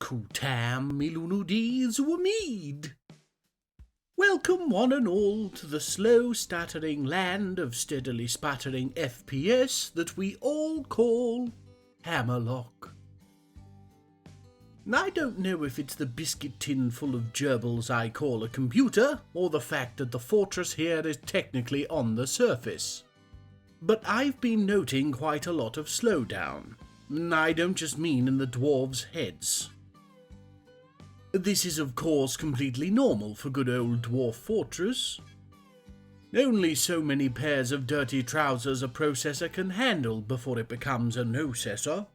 Kutam Milunudis Wamid. Welcome one and all to the slow stuttering land of steadily sputtering FPS that we all call Hammerlock. I don't know if it's the biscuit tin full of gerbils I call a computer, or the fact that the fortress here is technically on the surface. But I've been noting quite a lot of slowdown. I don't just mean in the dwarves' heads. This is of course completely normal for good old Dwarf Fortress. Only so many pairs of dirty trousers a processor can handle before it becomes a no-cessor.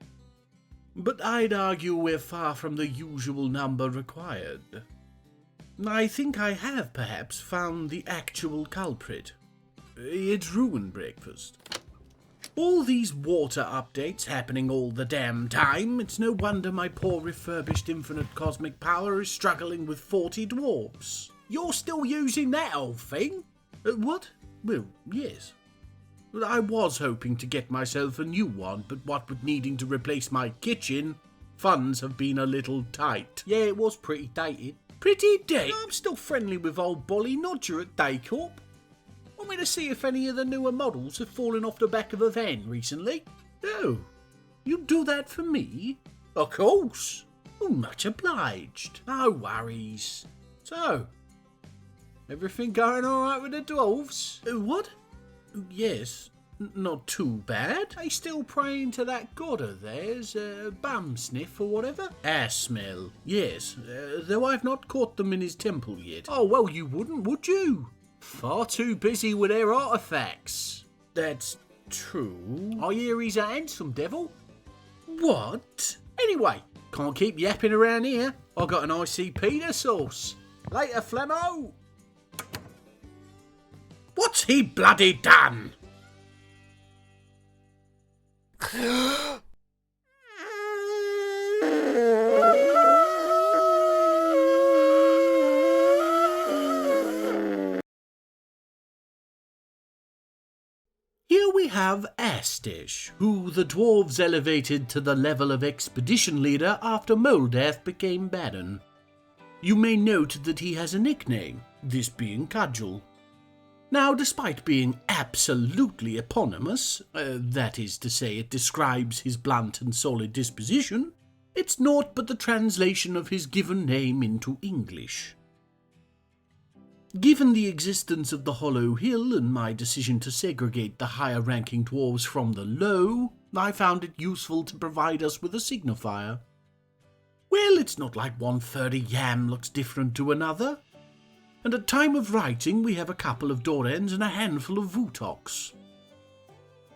But I'd argue we're far from the usual number required. I think I have perhaps found the actual culprit. It's ruined breakfast. All these water updates happening all the damn time, it's no wonder my poor refurbished infinite cosmic power is struggling with 40 dwarves. You're still using that old thing? What? Well, yes. I was hoping to get myself a new one, but what with needing to replace my kitchen, funds have been a little tight. Yeah, it was pretty dated. Pretty dated? I'm still friendly with old Bolly Nodger at Daycorp. Want me to see if any of the newer models have fallen off the back of a van recently? Oh, you do that for me? Of course. Oh, much obliged. No worries. So, everything going alright with the dwarves? What? Yes, not too bad. They still praying to that god of theirs, bum sniff or whatever? Ass smell. Yes, though I've not caught them in his temple yet. Oh, well, you wouldn't, would you? Far too busy with their artefacts. That's true. I hear he's a handsome devil. What? Anyway, can't keep yapping around here. I got an ICP to sauce. Later, Flemo. What's he bloody done? Here we have Astish, who the dwarves elevated to the level of expedition leader after Moldath became Baron. You may note that he has a nickname, this being Cudgel. Now, despite being absolutely eponymous, that is to say it describes his blunt and solid disposition, it's naught but the translation of his given name into English. Given the existence of the Hollow Hill and my decision to segregate the higher-ranking dwarves from the low, I found it useful to provide us with a signifier. Well, it's not like one furry yam looks different to another. And at time of writing we have a couple of Dorans and a handful of Vutoks.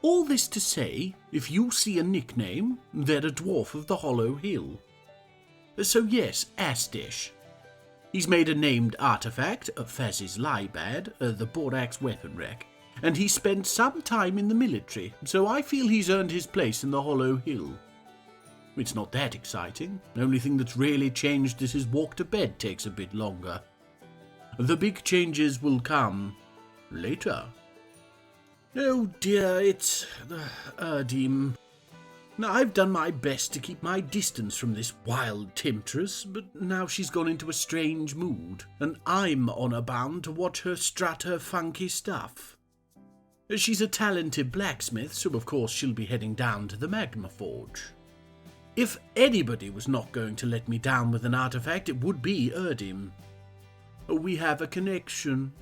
All this to say, if you see a nickname, they're a dwarf of the Hollow Hill. So yes, Astish. He's made a named artefact, Faz's Libad, the Borax weapon rack, and he spent some time in the military, so I feel he's earned his place in the Hollow Hill. It's not that exciting. The only thing that's really changed is his walk to bed takes a bit longer. The big changes will come later. Oh dear, it's Erdim. Now, I've done my best to keep my distance from this wild temptress, but now she's gone into a strange mood, and I'm honour bound to watch her strut her funky stuff. She's a talented blacksmith, so of course she'll be heading down to the Magma Forge. If anybody was not going to let me down with an artefact, it would be Erdim. We have a connection.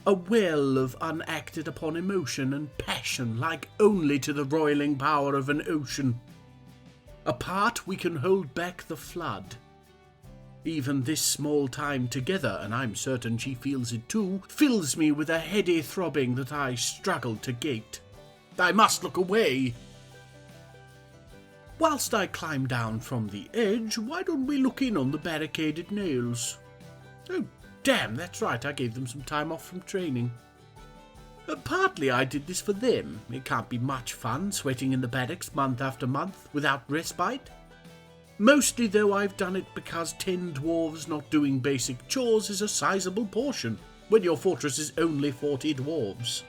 A well of unacted upon emotion and passion like only to the roiling power of an ocean. Apart we can hold back the flood. Even this small time together, and I'm certain she feels it too, fills me with a heady throbbing that I struggle to gate. I must look away. Whilst I climb down from the edge, why don't we look in on the barricaded nails? Oh, damn, that's right, I gave them some time off from training. Partly I did this for them. It can't be much fun sweating in the barracks month after month without respite. Mostly, though, I've done it because 10 dwarves not doing basic chores is a sizable portion, when your fortress is only 40 dwarves.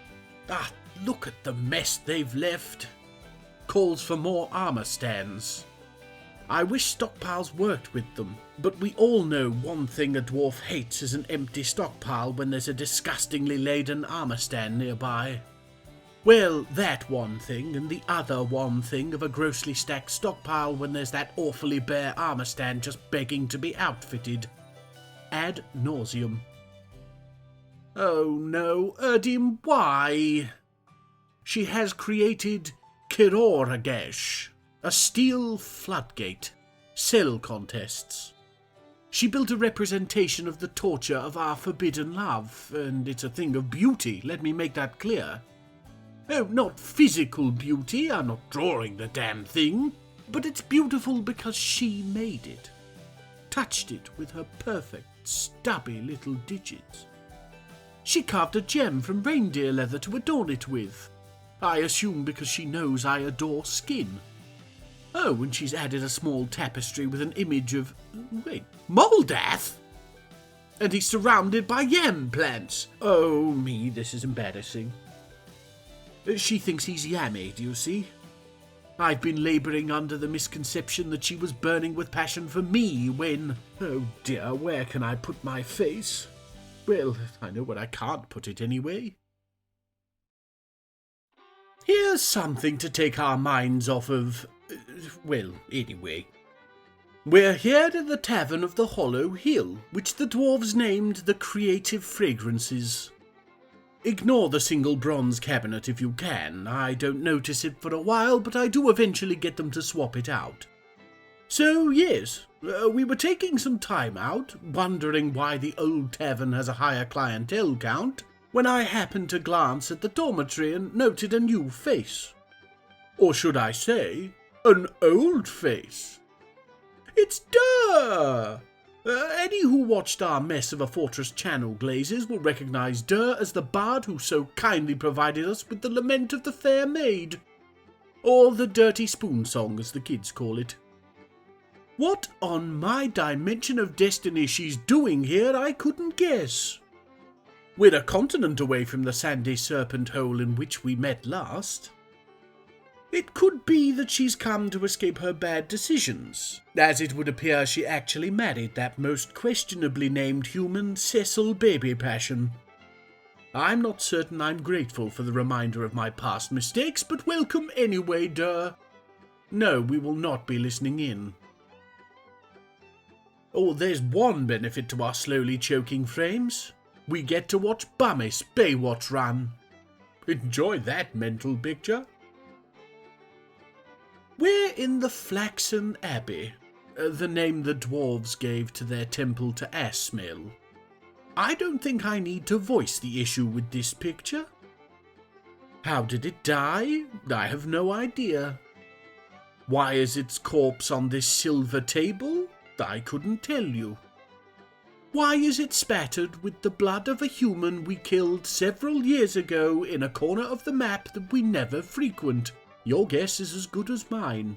Ah, look at the mess they've left. Calls for more armour stands. I wish stockpiles worked with them, but we all know one thing a dwarf hates is an empty stockpile when there's a disgustingly laden armor stand nearby. Well, that one thing, and the other one thing of a grossly stacked stockpile when there's that awfully bare armor stand just begging to be outfitted. Ad nauseum. Oh no, Erdim, why? She has created Kiroragash, a steel floodgate, cell contests. She built a representation of the torture of our forbidden love, and it's a thing of beauty, let me make that clear. Oh, not physical beauty, I'm not drawing the damn thing, but it's beautiful because she made it. Touched it with her perfect, stubby little digits. She carved a gem from reindeer leather to adorn it with. I assume because she knows I adore skin. Oh, and she's added a small tapestry with an image of... wait, Moldath? And he's surrounded by yam plants. Oh me, this is embarrassing. She thinks he's yammy, do you see? I've been labouring under the misconception that she was burning with passion for me when... oh dear, where can I put my face? Well, I know where I can't put it anyway. Here's something to take our minds off of... well, anyway. We're here at the Tavern of the Hollow Hill, which the dwarves named the Creative Fragrances. Ignore the single bronze cabinet if you can. I don't notice it for a while, but I do eventually get them to swap it out. So, yes, we were taking some time out, wondering why the old tavern has a higher clientele count, when I happened to glance at the dormitory and noted a new face. Or should I say, an old face. It's Durr! Any who watched our Mess of a Fortress channel glazes will recognise Durr as the bard who so kindly provided us with the Lament of the Fair Maid. Or the Dirty Spoon Song, as the kids call it. What on my dimension of destiny she's doing here, I couldn't guess. We're a continent away from the sandy serpent hole in which we met last. It could be that she's come to escape her bad decisions, as it would appear she actually married that most questionably named human Cecil Baby Passion. I'm not certain I'm grateful for the reminder of my past mistakes, but welcome anyway, Durr. No, we will not be listening in. Oh, there's one benefit to our slowly choking frames. We get to watch Bummis Baywatch run. Enjoy that mental picture. We're in the Flaxen Abbey, the name the dwarves gave to their temple to Asmel. I don't think I need to voice the issue with this picture. How did it die? I have no idea. Why is its corpse on this silver table? I couldn't tell you. Why is it spattered with the blood of a human we killed several years ago in a corner of the map that we never frequent? Your guess is as good as mine.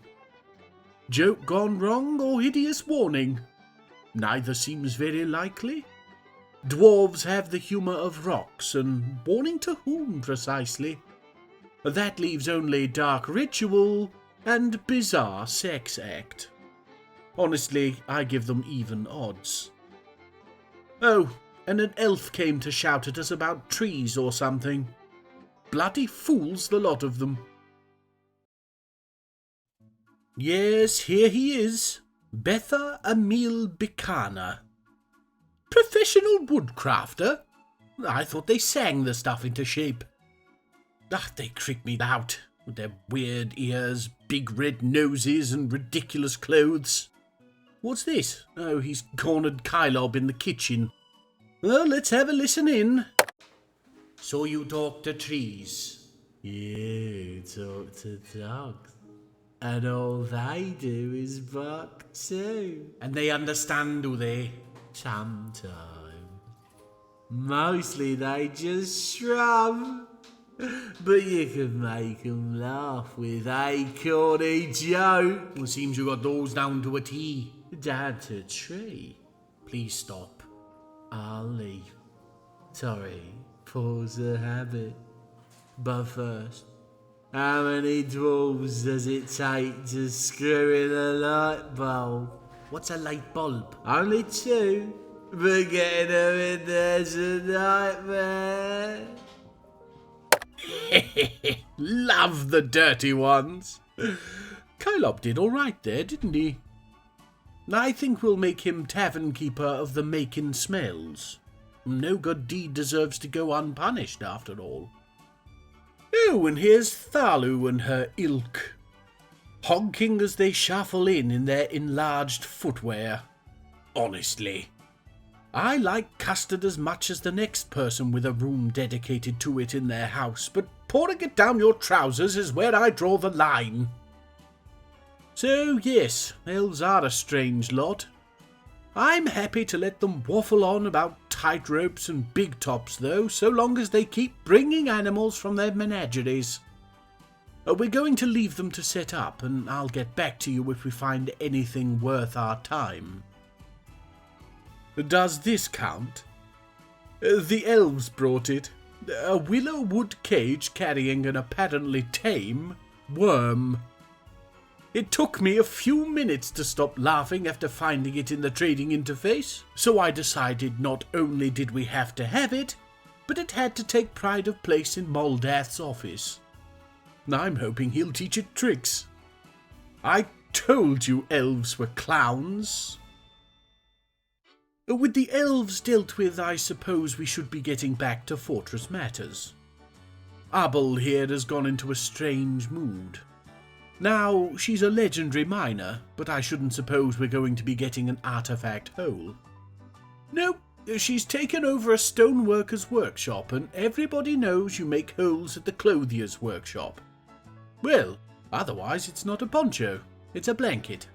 Joke gone wrong or hideous warning? Neither seems very likely. Dwarves have the humour of rocks, and warning to whom precisely? That leaves only dark ritual and bizarre sex act. Honestly, I give them even odds. Oh, and an elf came to shout at us about trees or something. Bloody fools, the lot of them. Yes, here he is. Betha Emil Bicana. Professional woodcrafter? I thought they sang the stuff into shape. They creep me out, with their weird ears, big red noses, and ridiculous clothes. What's this? Oh, he's cornered Kylob in the kitchen. Well, let's have a listen in. So you talk to trees? You talk to dogs. And all they do is bark too. And they understand, do they? Sometimes. Mostly they just shrub. But you can make them laugh with a corny joke. Well, seems you got those down to a T. Down to a tree. Please stop. I'll leave. Sorry, pause the habit. But first, How many dwarves does it take to screw in a light bulb? What's a light bulb? Only two, but getting them in there's a nightmare. Love the dirty ones. Kylob did all right there, didn't he? I think we'll make him tavern keeper of the making smells. No good deed deserves to go unpunished, after all. Oh, and here's Thalu and her ilk, honking as they shuffle in their enlarged footwear. Honestly, I like custard as much as the next person with a room dedicated to it in their house, but pouring it down your trousers is where I draw the line. So yes, elves are a strange lot. I'm happy to let them waffle on about tight ropes and big tops, though, so long as they keep bringing animals from their menageries. We're going to leave them to set up, and I'll get back to you if we find anything worth our time. Does this count? The elves brought it. A willow wood cage carrying an apparently tame worm. It took me a few minutes to stop laughing after finding it in the trading interface, so I decided not only did we have to have it, but it had to take pride of place in Moldath's office. I'm hoping he'll teach it tricks. I told you elves were clowns. With the elves dealt with, I suppose we should be getting back to fortress matters. Abel here has gone into a strange mood. Now, she's a legendary miner, but I shouldn't suppose we're going to be getting an artifact hole. No, she's taken over a stoneworker's workshop, and everybody knows you make holes at the clothier's workshop. Well, otherwise it's not a poncho, it's a blanket.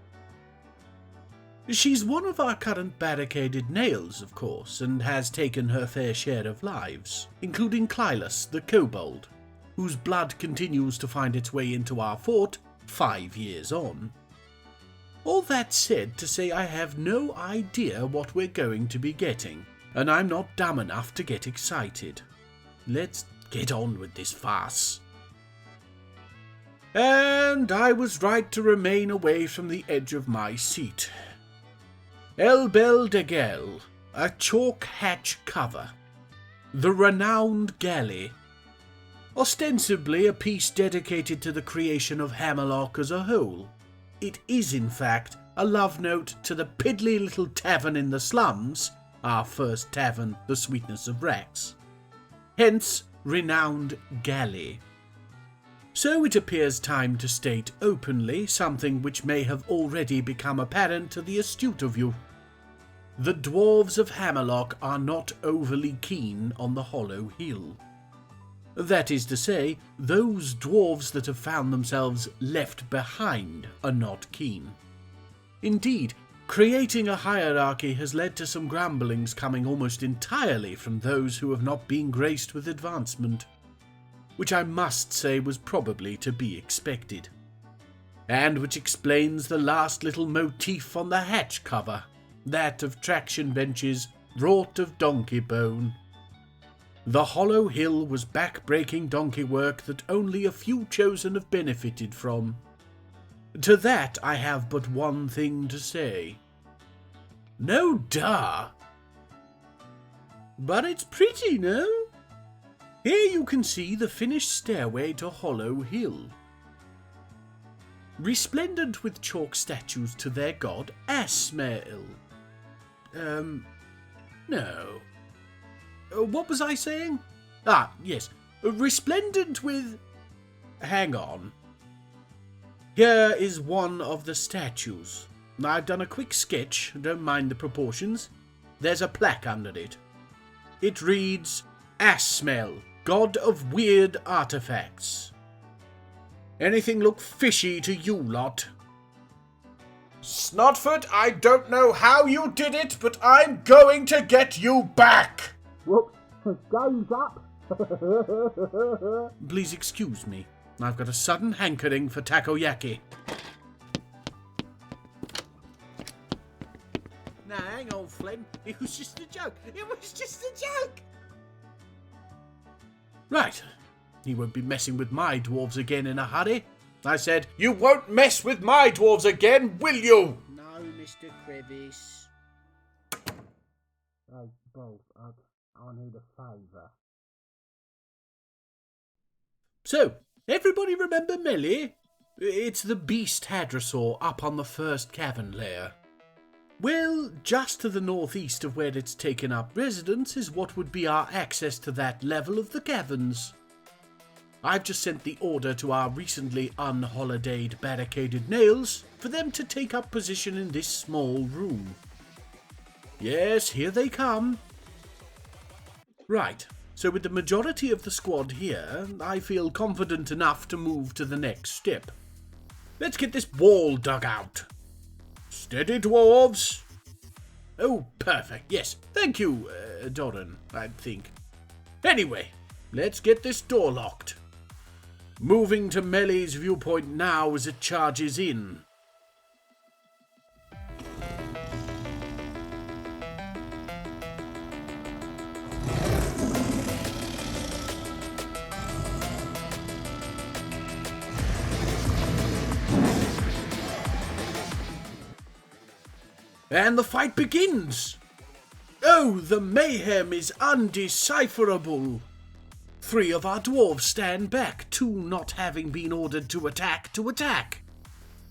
She's one of our current barricaded nails, of course, and has taken her fair share of lives, including Clylus, the kobold, whose blood continues to find its way into our fort 5 years on. All that said to say I have no idea what we're going to be getting, and I'm not dumb enough to get excited. Let's get on with this farce. And I was right to remain away from the edge of my seat. Elbel de Gel, a chalk hatch cover. The renowned galley. Ostensibly a piece dedicated to the creation of Hammerlock as a whole. It is, in fact, a love note to the piddly little tavern in the slums, our first tavern, the Sweetness of Rax. Hence, renowned galley. So it appears time to state openly something which may have already become apparent to the astute of you. The dwarves of Hammerlock are not overly keen on the Hollow Hill. That is to say, those dwarves that have found themselves left behind are not keen. Indeed, creating a hierarchy has led to some grumblings coming almost entirely from those who have not been graced with advancement, which I must say was probably to be expected, and which explains the last little motif on the hatch cover, that of traction benches wrought of donkey bone. The Hollow Hill was back-breaking donkey work that only a few chosen have benefited from. To that I have but one thing to say. No duh! But it's pretty, no? Here you can see the finished stairway to Hollow Hill. Resplendent with chalk statues to their god Asmael. No. What was I saying? Ah, yes. Resplendent with... Hang on. Here is one of the statues. I've done a quick sketch, don't mind the proportions. There's a plaque under it. It reads, Asmael, god of weird artefacts. Anything look fishy to you lot? Snotfoot, I don't know how you did it, but I'm going to get you back! Whoops, goes up. Please excuse me. I've got a sudden hankering for takoyaki. Now, hang on, Phlegm. It was just a joke. It was just a joke. Right. He won't be messing with my dwarves again in a hurry. I said, "You won't mess with my dwarves again, will you?" No, Mr. Crevice. Oh, both. I need a favour. So, everybody remember Melly? It's the beast hadrosaur up on the first cavern layer. Well, just to the northeast of where it's taken up residence is what would be our access to that level of the caverns. I've just sent the order to our recently unholidayed barricaded nails for them to take up position in this small room. Yes, here they come. Right, so with the majority of the squad here, I feel confident enough to move to the next step. Let's get this wall dug out. Steady, dwarves. Oh, perfect. Yes, thank you, Doran, I think. Anyway, let's get this door locked. Moving to Melly's viewpoint now as it charges in. And the fight begins! Oh, the mayhem is undecipherable! 3 of our dwarves stand back, 2 not having been ordered to attack.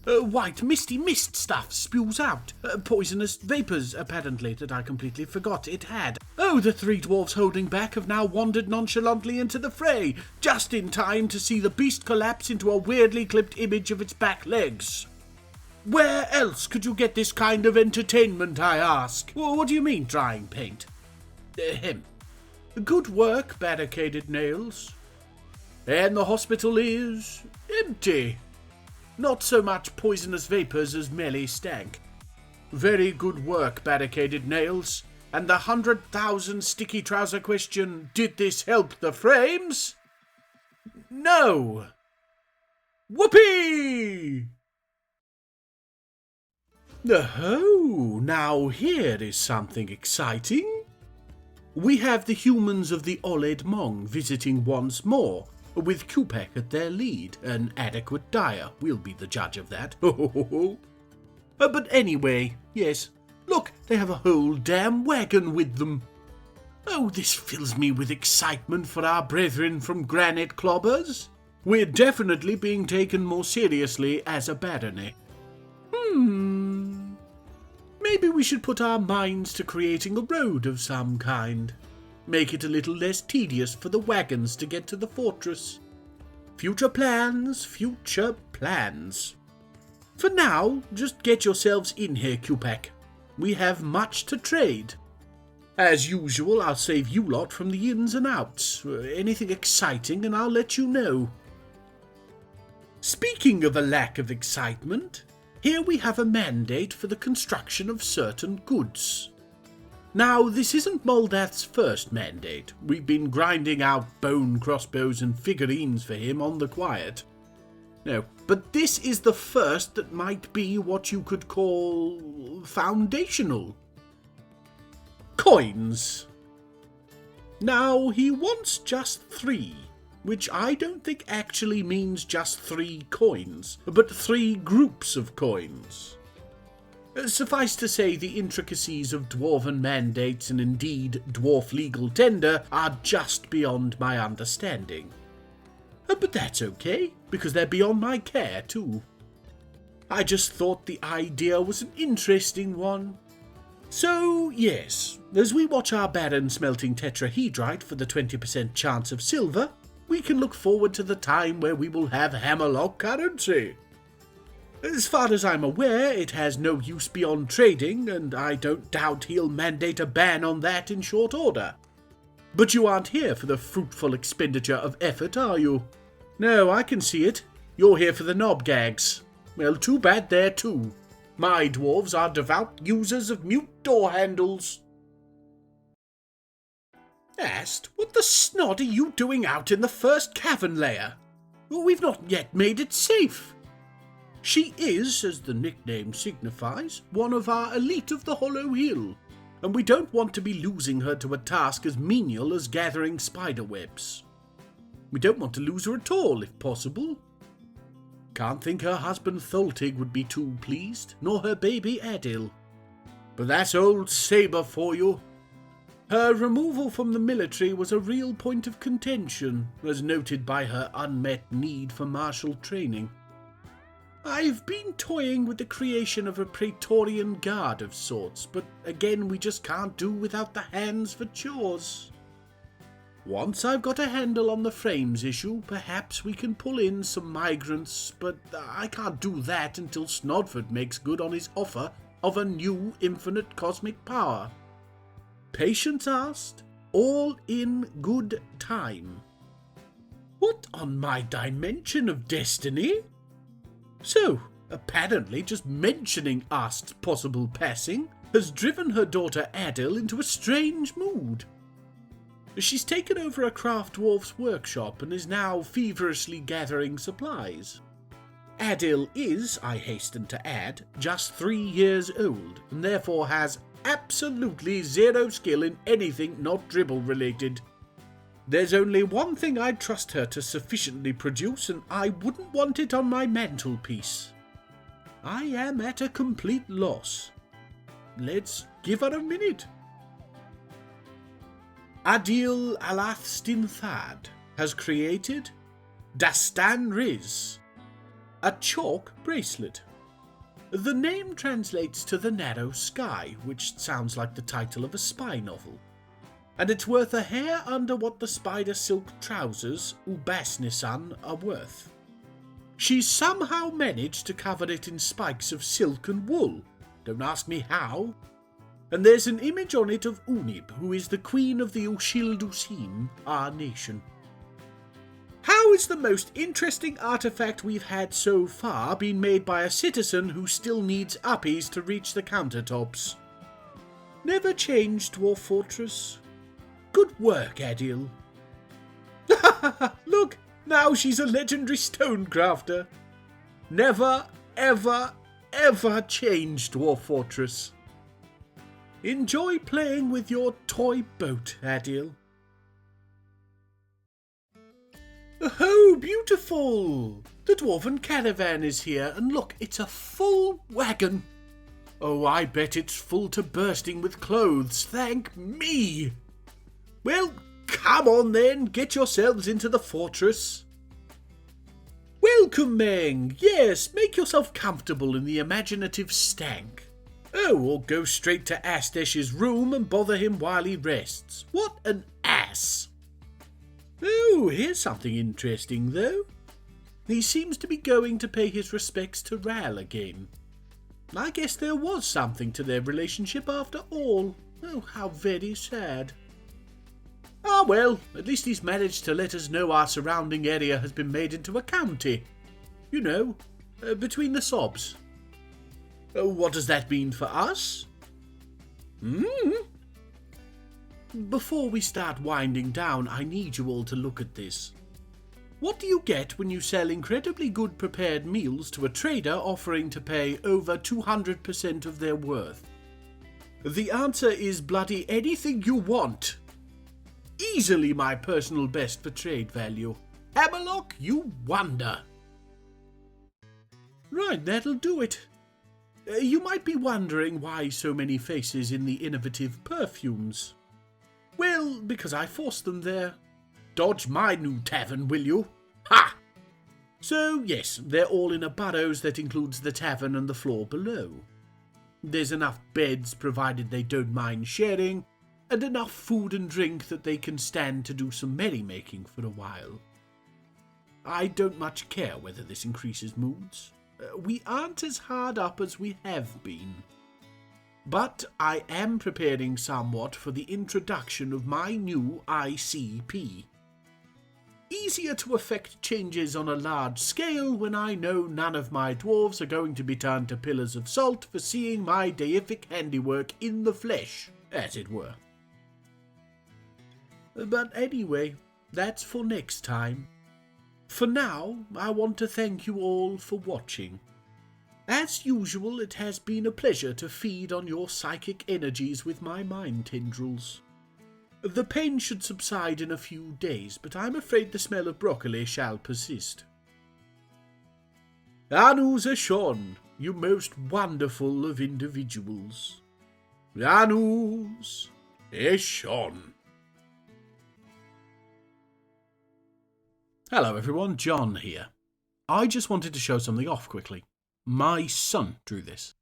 White misty mist stuff spews out. Poisonous vapours, apparently, that I completely forgot it had. Oh, the 3 dwarves holding back have now wandered nonchalantly into the fray, just in time to see the beast collapse into a weirdly clipped image of its back legs. Where else could you get this kind of entertainment, I ask? What do you mean, drying paint? Good work, barricaded nails. And the hospital is empty. Not so much poisonous vapours as merely stank. Very good work, barricaded nails. And the 100,000 sticky trouser question, did this help the frames? No. Whoopee! Oh, now here is something exciting. We have the humans of the Oled Mong visiting once more, with Kupek at their lead. An adequate dyer, we'll be the judge of that. But anyway, yes, look, they have a whole damn wagon with them. Oh, this fills me with excitement for our brethren from Granite Clobbers. We're definitely being taken more seriously as a barony. Maybe we should put our minds to creating a road of some kind. Make it a little less tedious for the wagons to get to the fortress. Future plans, future plans. For now, just get yourselves in here, Kupek. We have much to trade. As usual, I'll save you lot from the ins and outs. Anything exciting and I'll let you know. Speaking of a lack of excitement, here we have a mandate for the construction of certain goods. Now, this isn't Moldath's first mandate. We've been grinding out bone crossbows and figurines for him on the quiet. No, but this is the first that might be what you could call foundational. Coins. Now, he wants just 3. Which I don't think actually means just 3 coins, but 3 groups of coins. Suffice to say, the intricacies of dwarven mandates and indeed dwarf legal tender are just beyond my understanding. But that's okay, because they're beyond my care too. I just thought the idea was an interesting one. So, yes, as we watch our Baron smelting tetrahedrite for the 20% chance of silver, we can look forward to the time where we will have Hammerlock currency. As far as I'm aware, it has no use beyond trading, and I don't doubt he'll mandate a ban on that in short order. But you aren't here for the fruitful expenditure of effort, are you? No, I can see it. You're here for the knob gags. Well, too bad there too. My dwarves are devout users of mute door handles. Ast, what the snot are you doing out in the first cavern layer? We've not yet made it safe. She is, as the nickname signifies, one of our elite of the Hollow Hill, and we don't want to be losing her to a task as menial as gathering spider webs. We don't want to lose her at all, if possible. Can't think her husband Tholtig would be too pleased, nor her baby Adil. But that's old Sabre for you. Her removal from the military was a real point of contention, as noted by her unmet need for martial training. I've been toying with the creation of a Praetorian Guard of sorts, but again we just can't do without the hands for chores. Once I've got a handle on the frames issue, perhaps we can pull in some migrants, but I can't do that until Snodford makes good on his offer of a new infinite cosmic power. Patience asked, all in good time. What on my dimension of destiny? So, apparently just mentioning Ast's possible passing has driven her daughter Adil into a strange mood. She's taken over a craft dwarf's workshop and is now feverishly gathering supplies. Adil is, I hasten to add, just 3 years old, and therefore has absolutely zero skill in anything not dribble related. There's only one thing I'd trust her to sufficiently produce, and I wouldn't want it on my mantelpiece. I am at a complete loss. Let's give her a minute. Adil Alathstinthad has created Dastan Riz, a chalk bracelet. The name translates to the narrow sky, which sounds like the title of a spy novel. And it's worth a hair under what the spider silk trousers Ubasnisan are worth. She's somehow managed to cover it in spikes of silk and wool. Don't ask me how. And there's an image on it of Unib, who is the queen of the Ushildusim, our nation. How is the most interesting artifact we've had so far been made by a citizen who still needs uppies to reach the countertops? Never changed, Dwarf Fortress. Good work, Adil. Look, now she's a legendary stonecrafter. Never, ever, ever change, Dwarf Fortress. Enjoy playing with your toy boat, Adil. Oh, beautiful! The Dwarven caravan is here, and look, it's a full wagon. Oh, I bet it's full to bursting with clothes, thank me! Well, come on then, get yourselves into the fortress. Welcome, Meng. Yes, make yourself comfortable in the imaginative stank. Oh, or go straight to Astesh's room and bother him while he rests. What an ass! Oh, here's something interesting, though. He seems to be going to pay his respects to Ral again. I guess there was something to their relationship after all. Oh, how very sad. Ah, well, at least he's managed to let us know our surrounding area has been made into a county. You know, between the sobs. What does that mean for us? Before we start winding down, I need you all to look at this. What do you get when you sell incredibly good prepared meals to a trader offering to pay over 200% of their worth? The answer is bloody anything you want. Easily my personal best for trade value. Hammerlock, you wonder. Right, that'll do it. You might be wondering why so many faces in the innovative perfumes. Well, because I forced them there. Dodge my new tavern, will you? Ha! So, yes, they're all in a burrows that includes the tavern and the floor below. There's enough beds, provided they don't mind sharing, and enough food and drink that they can stand to do some merrymaking for a while. I don't much care whether this increases moods. We aren't as hard up as we have been. But I am preparing somewhat for the introduction of my new ICP. Easier to effect changes on a large scale when I know none of my dwarves are going to be turned to pillars of salt for seeing my deific handiwork in the flesh, as it were. But anyway, that's for next time. For now, I want to thank you all for watching. As usual, it has been a pleasure to feed on your psychic energies with my mind tendrils. The pain should subside in a few days, but I'm afraid the smell of broccoli shall persist. Anus Eshon, you most wonderful of individuals. Anus Eshon. Hello everyone, John here. I just wanted to show something off quickly. My son drew this.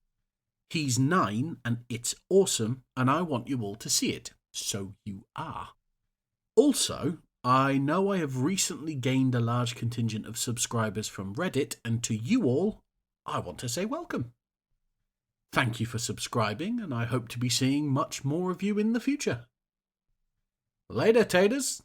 He's 9 and it's awesome, and I want you all to see it. So you are. Also, I know I have recently gained a large contingent of subscribers from Reddit, and to you all, I want to say welcome. Thank you for subscribing, and I hope to be seeing much more of you in the future. Later, taters.